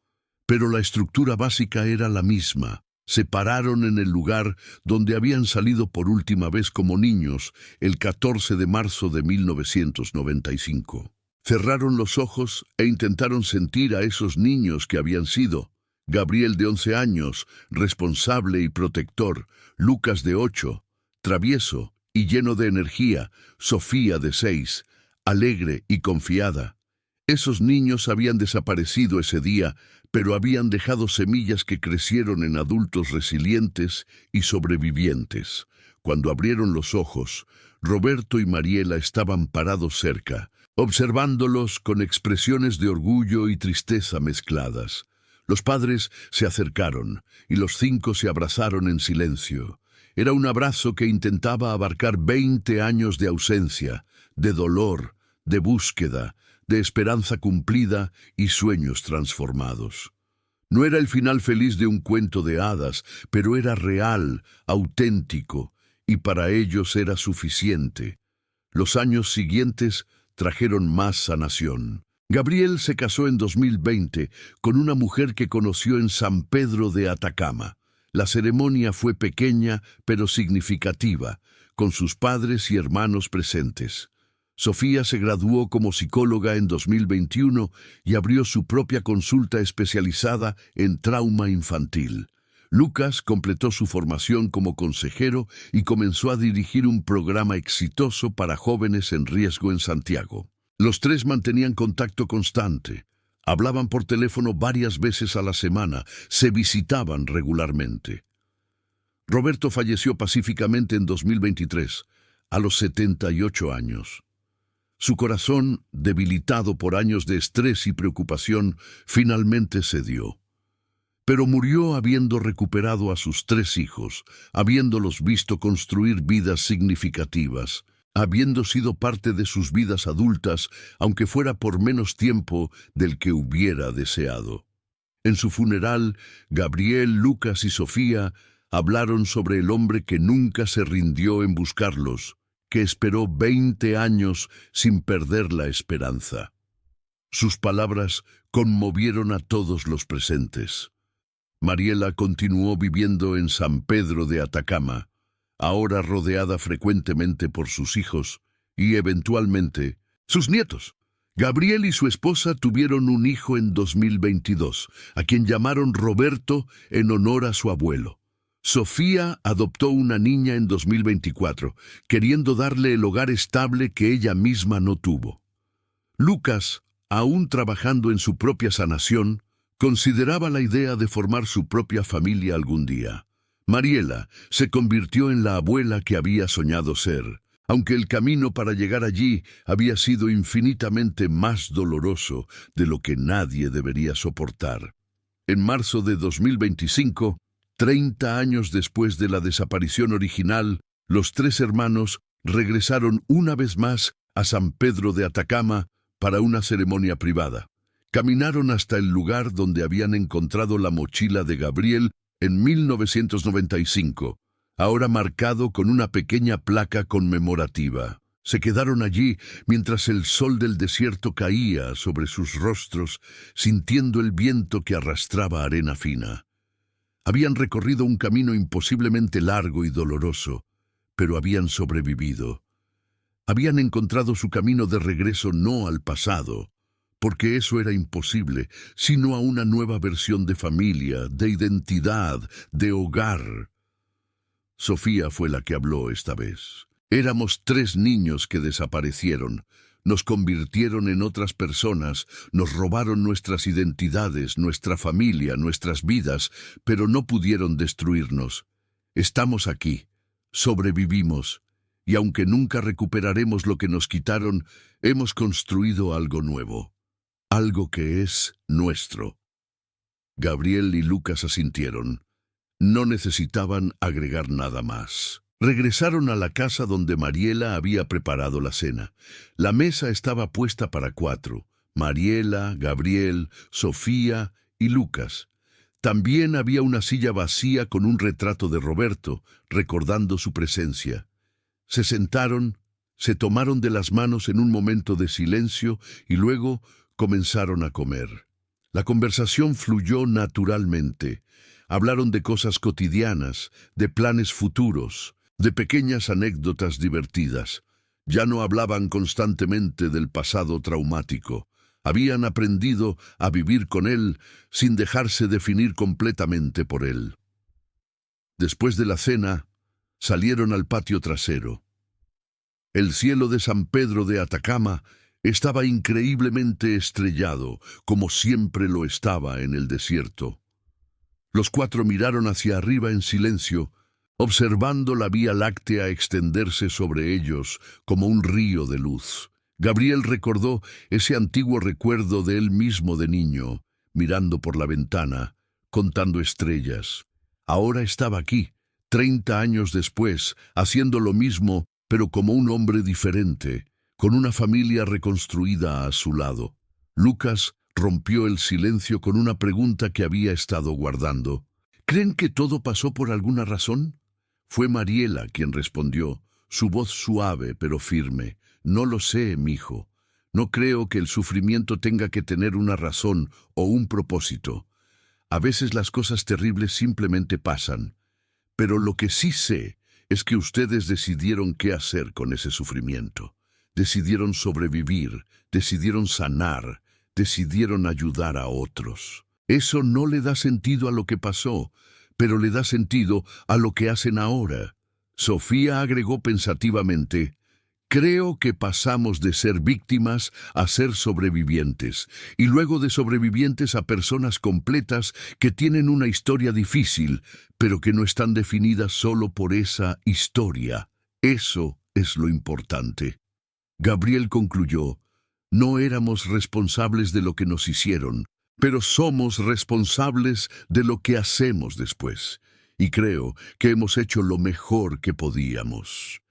pero la estructura básica era la misma. Se pararon en el lugar donde habían salido por última vez como niños, el 14 de marzo de 1995. Cerraron los ojos e intentaron sentir a esos niños que habían sido. Gabriel, de 11 años, responsable y protector; Lucas, de 8, travieso y lleno de energía; Sofía, de 6, alegre y confiada. Esos niños habían desaparecido ese día, pero habían dejado semillas que crecieron en adultos resilientes y sobrevivientes. Cuando abrieron los ojos, Roberto y Mariela estaban parados cerca, observándolos con expresiones de orgullo y tristeza mezcladas. Los padres se acercaron y los 5 se abrazaron en silencio. Era un abrazo que intentaba abarcar 20 años de ausencia, de dolor, de búsqueda, de esperanza cumplida y sueños transformados. No era el final feliz de un cuento de hadas, pero era real, auténtico, y para ellos era suficiente. Los años siguientes trajeron más sanación. Gabriel se casó en 2020 con una mujer que conoció en San Pedro de Atacama. La ceremonia fue pequeña pero significativa, con sus padres y hermanos presentes. Sofía se graduó como psicóloga en 2021 y abrió su propia consulta especializada en trauma infantil. Lucas completó su formación como consejero y comenzó a dirigir un programa exitoso para jóvenes en riesgo en Santiago. Los tres mantenían contacto constante, hablaban por teléfono varias veces a la semana, se visitaban regularmente. Roberto falleció pacíficamente en 2023, a los 78 años. Su corazón, debilitado por años de estrés y preocupación, finalmente cedió. Pero murió habiendo recuperado a sus 3 hijos, habiéndolos visto construir vidas significativas, habiendo sido parte de sus vidas adultas, aunque fuera por menos tiempo del que hubiera deseado. En su funeral, Gabriel, Lucas y Sofía hablaron sobre el hombre que nunca se rindió en buscarlos, que esperó 20 años sin perder la esperanza. Sus palabras conmovieron a todos los presentes. Mariela continuó viviendo en San Pedro de Atacama, ahora rodeada frecuentemente por sus hijos y, eventualmente, sus nietos. Gabriel y su esposa tuvieron un hijo en 2022, a quien llamaron Roberto en honor a su abuelo. Sofía adoptó una niña en 2024, queriendo darle el hogar estable que ella misma no tuvo. Lucas, aún trabajando en su propia sanación, consideraba la idea de formar su propia familia algún día. Mariela se convirtió en la abuela que había soñado ser, aunque el camino para llegar allí había sido infinitamente más doloroso de lo que nadie debería soportar. En marzo de 2025, 30 años después de la desaparición original, los 3 hermanos regresaron una vez más a San Pedro de Atacama para una ceremonia privada. Caminaron hasta el lugar donde habían encontrado la mochila de Gabriel en 1995, ahora marcado con una pequeña placa conmemorativa. Se quedaron allí mientras el sol del desierto caía sobre sus rostros, sintiendo el viento que arrastraba arena fina. Habían recorrido un camino imposiblemente largo y doloroso, pero habían sobrevivido. Habían encontrado su camino de regreso no al pasado, porque eso era imposible, sino a una nueva versión de familia, de identidad, de hogar. Sofía fue la que habló esta vez. Éramos 3 niños que desaparecieron. Nos convirtieron en otras personas, nos robaron nuestras identidades, nuestra familia, nuestras vidas, pero no pudieron destruirnos. Estamos aquí, sobrevivimos, y aunque nunca recuperaremos lo que nos quitaron, hemos construido algo nuevo, algo que es nuestro. Gabriel y Lucas asintieron. No necesitaban agregar nada más. Regresaron a la casa donde Mariela había preparado la cena. La mesa estaba puesta para 4, Mariela, Gabriel, Sofía y Lucas. También había una silla vacía con un retrato de Roberto, recordando su presencia. Se sentaron, se tomaron de las manos en un momento de silencio y luego comenzaron a comer. La conversación fluyó naturalmente. Hablaron de cosas cotidianas, de planes futuros, de pequeñas anécdotas divertidas. Ya no hablaban constantemente del pasado traumático. Habían aprendido a vivir con él sin dejarse definir completamente por él. Después de la cena, salieron al patio trasero. El cielo de San Pedro de Atacama estaba increíblemente estrellado, como siempre lo estaba en el desierto. Los 4 miraron hacia arriba en silencio, observando la Vía Láctea extenderse sobre ellos como un río de luz. Gabriel recordó ese antiguo recuerdo de él mismo de niño, mirando por la ventana, contando estrellas. Ahora estaba aquí, 30 años después, haciendo lo mismo, pero como un hombre diferente, con una familia reconstruida a su lado. Lucas rompió el silencio con una pregunta que había estado guardando. ¿Creen que todo pasó por alguna razón? Fue Mariela quien respondió, su voz suave pero firme. No lo sé, mijo. No creo que el sufrimiento tenga que tener una razón o un propósito. A veces las cosas terribles simplemente pasan. Pero lo que sí sé es que ustedes decidieron qué hacer con ese sufrimiento. Decidieron sobrevivir, decidieron sanar, decidieron ayudar a otros. Eso no le da sentido a lo que pasó, pero le da sentido a lo que hacen ahora. Sofía agregó pensativamente, creo que pasamos de ser víctimas a ser sobrevivientes, y luego de sobrevivientes a personas completas que tienen una historia difícil, pero que no están definidas solo por esa historia. Eso es lo importante. Gabriel concluyó, no éramos responsables de lo que nos hicieron, pero somos responsables de lo que hacemos después. Y creo que hemos hecho lo mejor que podíamos.